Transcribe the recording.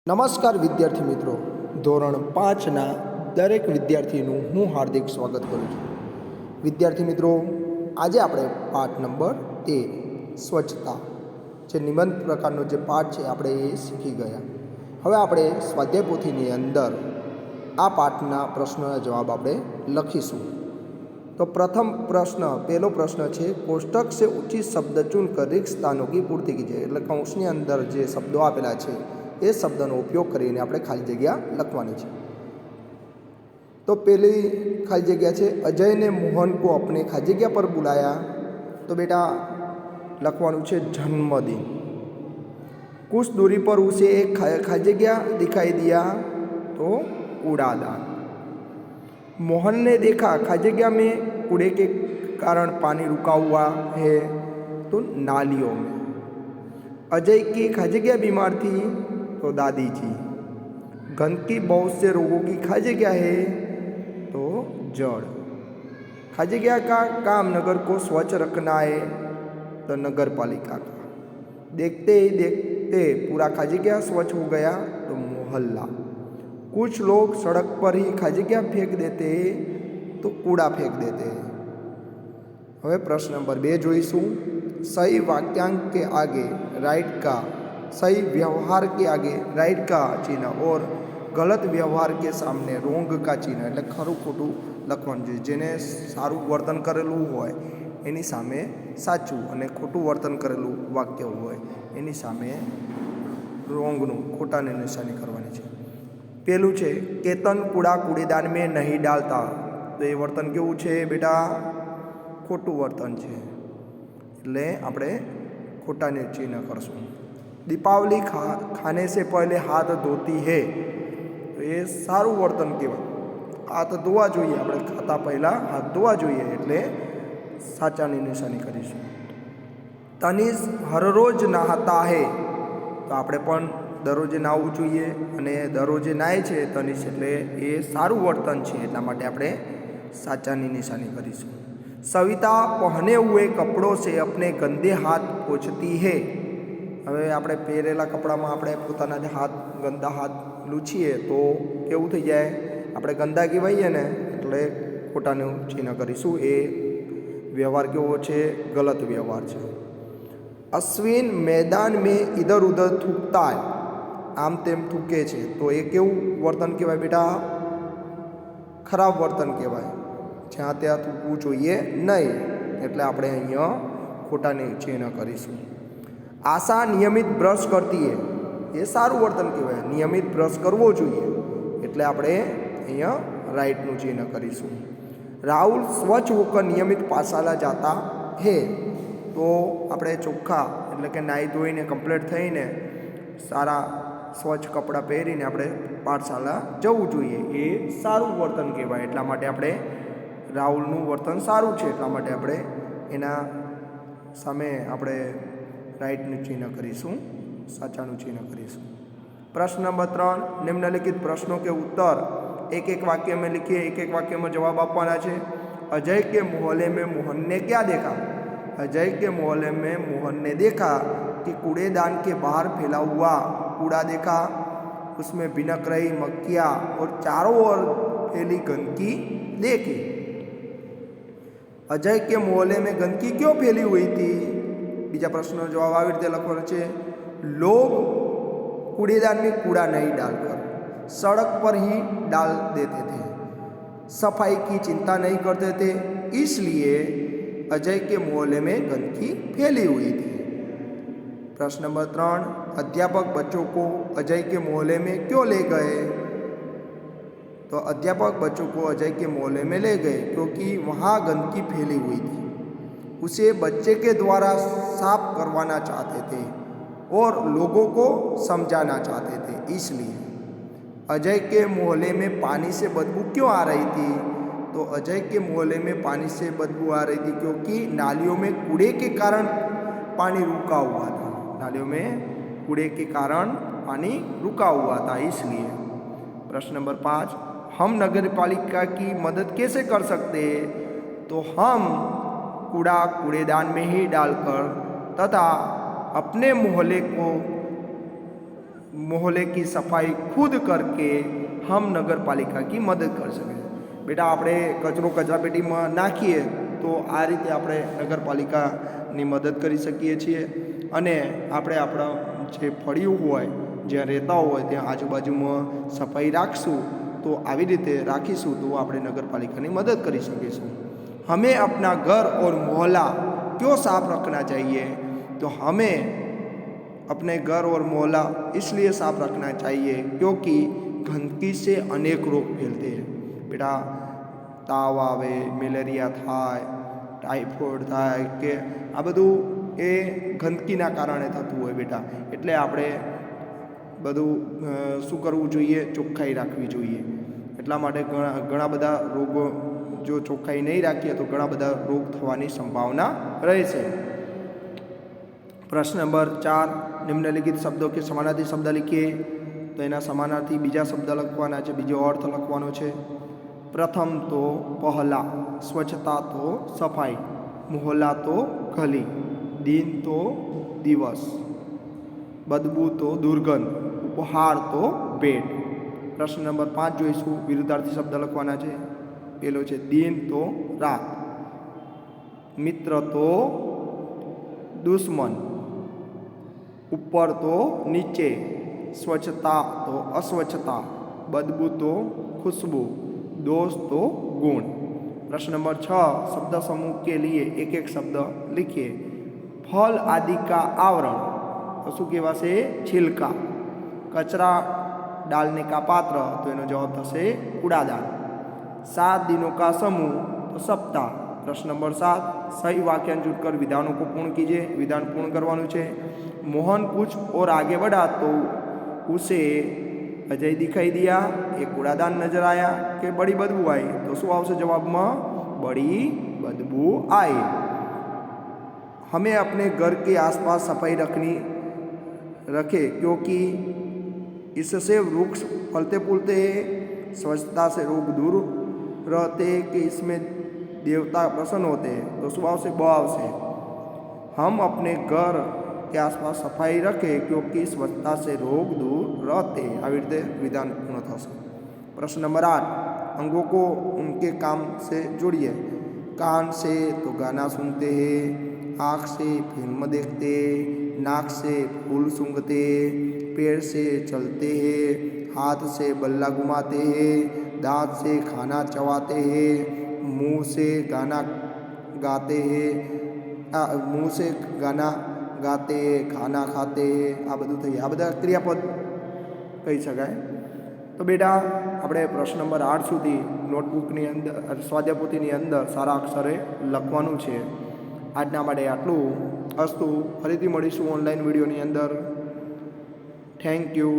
નમસ્કાર વિદ્યાર્થી મિત્રો, ધોરણ 5ના દરેક વિદ્યાર્થીનું હું હાર્દિક સ્વાગત કરું છું. વિદ્યાર્થી મિત્રો, આજે આપણે પાઠ નંબર 13 સ્વચ્છતા જે નિબંધ પ્રકારનો જે પાઠ છે આપણે એ શીખી ગયા. હવે આપણે સ્વાધ્યાય પોથીની અંદર આ પાઠના પ્રશ્નોના જવાબ આપણે લખીશું. તો પ્રથમ પ્રશ્ન, પહેલો પ્રશ્ન છે, કોષ્ટક से उचित शब्द चुनकर रिक्त स्थानों की पूर्ति कीजिए. એટલે કૌંસની અંદર જે શબ્દો આપેલા છે એ શબ્દનો ઉપયોગ કરીને આપણે ખાલી જગ્યા લખવાની છે. તો પહેલી ખાલી જગ્યા છે, અજય ને મોહન को अपने ખાલી જગ્યા પર बुलाया. તો બેટા લખવાનું છે જન્મદિન. कुछ दूरी पर उसे एक खाली जगह दिखाई दिया. तो कूड़ादान. मोहन ने देखा खाली जगह में कूड़े के कारण पानी रुका हुआ है. तो नालियों में. अजय की खाली जगह बीमार थी. तो दादी जी. गंदगी बहुत से रोगों की खाली जगह है. तो जड़. खाली जगह का काम नगर को स्वच्छ रखना है. तो नगर पालिका का. देखते ही देखते पूरा खाली जगह स्वच्छ हो गया. तो मोहल्ला. कुछ लोग सड़क पर ही खाली जगह फेंक देते हैं. तो कूड़ा फेंक देते हैं. હવે પ્રશ્ન નંબર 2 જોઈશું. सही वाक्यांश के आगे राइट का, सही व्यवहार के आगे राइट का चिन्ह और गलत व्यवहार के सामने रोंग का चिन्ह. એટલે ખરું ખોટું લખવાનું છે. જેને સારું વર્તન કરેલું હોય એની સામે સાચું અને ખોટું વર્તન કરેલું વાક્ય હોય એની સામે રોંગનું, ખોટાની નિશાની કરવાની છે. પહેલું છે, કેતન કૂડા કૂड़ेदान में नहीं डालता. તો એ વર્તન કેવું છે બેટા? ખોટું વર્તન છે, એટલે આપણે ખોટાને ચિહ્ન કરશું. દીપાવલી ખાने से पहले हाथ धोती है. તો એ સારું વર્તન કહેવાય. હાથ ધોવા જોઈએ, આપણે ખાતા પહેલાં હાથ ધોવા જોઈએ, એટલે સાચાની નિશાની કરીશું. તનિષ હરરોજ નહાતા હે. તો આપણે પણ દરરોજે નાહવું જોઈએ અને દરરોજે નાહે છે તનિષ, એટલે એ સારું વર્તન છે, એટલા માટે આપણે સાચાની નિશાની કરીશું. सविता पहने हुए कपड़ों से अपने गंदे हाथ पोंछती है. હવે આપણે પહેરેલા કપડામાં આપણે પોતાના જ હાથ, ગંદા હાથ લૂછીએ તો કેવું થઈ જાય? આપણે ગંદા કહેવાઈએ ને, એટલે ખોટાનું ચિહ્ન કરીશું. એ વ્યવહાર કેવો છે? ગલત વ્યવહાર છે. અશ્વિન मैदान में इधर उधर थूकता है. આમ તેમ થૂકે છે. તો એ કેવું વર્તન કહેવાય બેટા? ખરાબ વર્તન કહેવાય. જ્યાં ત્યાં થૂકવું જોઈએ નહીં, એટલે આપણે અહીંયા ખોટાને ચિહ્ન કરીશું. આશા નિયમિત બ્રશ કરતી હે. એ સારું વર્તન કહેવાય. નિયમિત બ્રશ કરવો જોઈએ, એટલે આપણે અહીંયા રાઈટનું ચિહ્ન કરીશું. રાહુલ સ્વચ્છ હોકર નિયમિત પાઠશાલા જાતા હે. તો આપણે ચોખ્ખા, એટલે કે નાહી ધોઈને કમ્પ્લીટ થઈને સારા સ્વચ્છ કપડાં પહેરીને આપણે પાઠશાલા જવું જોઈએ. એ સારું વર્તન કહેવાય. એટલા માટે આપણે રાહુલનું વર્તન સારું છે, એટલા માટે આપણે એના સામે આપણે રાઈટનું ચિહ્ન કરીશું, સાચાનું ચિહ્ન કરીશું. प्रश्न नंबर 3, निम्नलिखित प्रश्नों के उत्तर एक एक वाक्य में लिखिए. एक एक वाक्य में जवाब આપવાના છે. अजय के मोहल्ले में मोहन ने क्या देखा? अजय के मोहल्ले में मोहन ने देखा कि कूड़ेदान के बाहर फैला हुआ कूड़ा देखा. उसमें भिनक रही मक्खियाँ और चारों ओर फैली गंदगी देखी. अजय के मोहल्ले में गंदगी क्यों फैली हुई थी? બીજા પ્રશ્નનો જવાબ આવી રીતે લખવાનો છે. लोग कूड़ेदान में कूड़ा नहीं डालकर सड़क पर ही डाल देते थे. सफाई की चिंता नहीं करते थे, इसलिए अजय के मोहल्ले में गंदगी फैली हुई थी. प्रश्न नंबर 3, अध्यापक बच्चों को अजय के मोहल्ले में क्यों ले गए? तो अध्यापक बच्चों को अजय के मोहल्ले में ले गए क्योंकि वहाँ गंदगी फैली हुई थी. उसे बच्चे के द्वारा साफ करवाना चाहते थे और लोगों को समझाना चाहते थे, इसलिए. अजय के मोहल्ले में पानी से बदबू क्यों आ रही थी? तो अजय के मोहल्ले में पानी से बदबू आ रही थी क्योंकि नालियों में कूड़े के कारण पानी रुका हुआ था. नालियों में कूड़े के कारण पानी रुका हुआ था, इसलिए. प्रश्न नंबर 5, हम नगर पालिका की मदद कैसे कर सकते हैं? तो हम कूड़ा कूड़ेदान में ही डालकर तथा अपने मोहल्ले को मोहल्ले की सफाई खुद करके हम नगर पालिका की मदद कर सके। बेटा આપણે કચરો કચરાપેટીમાં નાખીએ તો આ રીતે આપણે નગરપાલિકાની મદદ કરી શકીએ છીએ અને આપણે આપણા જે ફળિયું હોય જ્યાં રહેતા હોય ત્યાં આજુબાજુમાં સફાઈ રાખશું તો આવી રીતે રાખીશું તો આપણે નગરપાલિકાની મદદ કરી શકીશું। हमें अपना घर और मोहल्ला क्यों साफ रखना चाहिए? तो हमें अपने घर और मोहल्ला इसलिए साफ रखना चाहिए क्योंकि गंदगी से अनेक रोग फैलते हैं। बेटा ताव आवे, मेलेरिया थाय, टाइफॉइड थाय के आ बधुं ए गंदकीना कारणे थतुं होय बेटा। एटले आपणे बधुं शुं करवुं जोईए? चोख्खाई राखवी जोईए। एटला माटे घणा बधा रोगो जो चोख्खाई नहीं राखीए तो घणा बधा रोग थवानी संभावना रहेशे। प्रश्न नंबर 4, निम्नलिखित शब्दों के समानार्थी शब्द लिखिए। तो एना समानार्थी बीजा शब्द लखवाना है, बीजो अर्थ लखवानो है। प्रथम तो पहला, स्वच्छता तो सफाई, मोहल्ला तो गली, दिन तो दिवस, बदबू तो दुर्गंध, उपहार तो भेट। प्रश्न नंबर 5 जोईशुं। विरुद्धार्थी शब्द लखवाना है। पहलो है दिन तो रात, मित्र तो दुश्मन, ऊपर तो नीचे, स्वच्छता तो अस्वच्छता, बदबू तो खुशबू, दोष तो गुण। प्रश्न नंबर 6, शब्द समूह के लिए एक एक शब्द लिखिए। फल आदि का आवरण तो शू कहेवाशे? छिलका। कचरा डालने का पात्र तो एनो जवाब थशे कूड़ादान। 7 दिनों का समूह तो सप्ताह। प्रश्न नंबर 7, सही वाक्यांश जुड़कर विधानों को पूर्ण कीजिए। विधान पूर्ण करवानुं छे। मोहन कुछ और आगे बढ़ा तो उसे अजय दिखाई दिया, एक कूड़ादान नजर आया कि बड़ी बदबू आई। तो शू आवशे जवाब में? बड़ी बदबू आई। हमें अपने घर के आसपास सफाई रखे क्योंकि इससे वृक्ष फलते फूलते हैं, स्वच्छता से रोग दूर रहते हैं कि इसमें देवता प्रसन्न होते हैं। तो स्वभाव से भाव से हम अपने घर के आसपास सफाई रखें क्योंकि स्वच्छता से रोग दूर रहते हैं। आ रीते विधान पूर्ण थशे। प्रश्न नंबर 8, अंगों को उनके काम से जोड़िए। कान से तो गाना सुनते हैं, आँख से फिल्म देखते हैं, नाक से फूल सूंघते हैं, पैर से चलते हैं, हाथ से बल्ला घुमाते हैं, दांत से खाना चबाते हैं, मुंह से गाना गाते हैं, मुंह से गाना गाते, खाना खाते, आ बधुं थई। आ बधा क्रियापद कही शकाय। तो बेटा આપણે પ્રશ્ન નંબર 8 સુધી નોટબુકની અંદર સ્વાધ્યાયપોથીની અંદર સારા અક્ષરે લખવાનું છે। આજના માટે આટલું। અસ્તુ, ફરીથી મળીશું ઓનલાઈન વિડીયોની અંદર। Thank you.